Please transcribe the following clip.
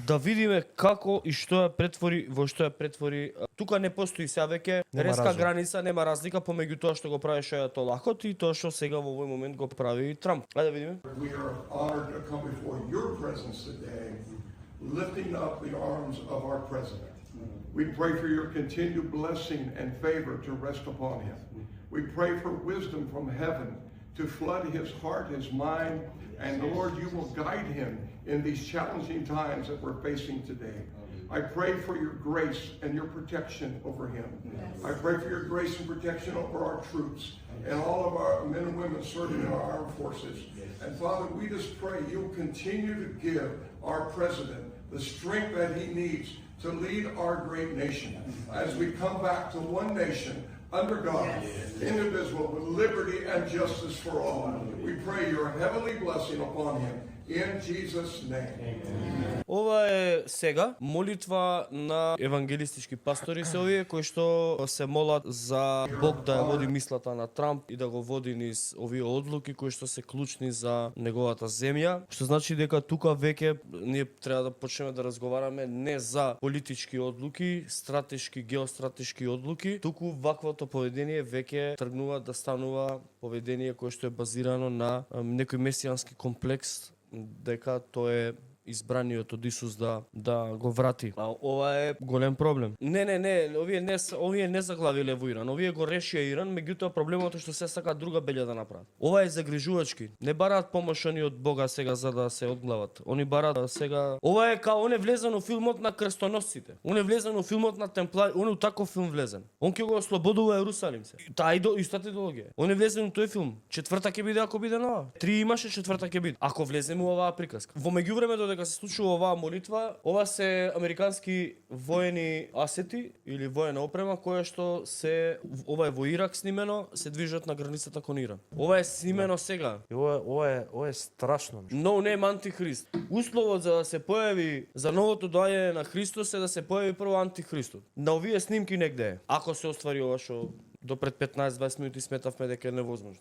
да видиме како и што ја претвори, во што ја претвори. Тука не постои сега веќе резка граница, нема разлика помеѓу тоа што го правеше Ајатолахот и тоа што сега во овој момент го прави Трамп. Ајде да видиме. We are honored to come before your presence today, lifting up the arms of our president. We pray for your continued blessing and favor to rest upon him. We pray for wisdom from heaven to flood his heart, his mind, and Lord, you will guide him in these challenging times that we're facing today. I pray for your grace and your protection over him. I pray for your grace and protection over our troops and all of our men and women serving in our armed forces. And Father, we just pray you'll continue to give our president the strength that he needs to lead our great nation as we come back to one nation under God, indivisible, with liberty and justice for all. We pray your heavenly blessing upon him. In Jesus' name. Ова е сега молитва на евангелистички пастори се овие кои што се молат за Бог да ја води мислата на Трамп и да го води низ овие одлуки кои што се клучни за неговата земја, што значи дека тука веќе ние треба да почнеме да разговараме не за политички одлуки, стратешки, геостратешки одлуки, туку ваквото поведение веќе тргнува да станува поведение кое што е базирано на некој месијански комплекс дека тоа е избраниот од Исус да го врати. А ова е голем проблем. Не, овие не заглавиле во Иран, овие го решија Иран, меѓутоа проблемот е што се сака друга белја да направат. Ова е загрижувачки. Не бараат помош они од Бога сега за да се одглават. Они бараат сега. Ова е као он е влезен во филмот на крстоносците. Он е влезен во филмот на Темплари, он е таков филм влезен. Он ќе го ослободува Ерусалим се. Таа истата идеологија. Он е влезен во тој филм. Четврта ќе биде ако биде нова. 3 имаше, четврта ќе биде. Ако влеземе во оваа приказка. Во меѓувремето дека се случува оваа молитва, ова се американски воени асети или воена опрема која што ова е во Ирак снимено, се движат на границата кон Иран. Ова е снимено сега. Ова е страшно. No name антихрист. Условот за да се појави за новото доаѓање на Христос е да се појави прво антихристот. На овие снимки негде е. Ако се оствари ова што до пред 15-20 минути сметавме дека е невозможно.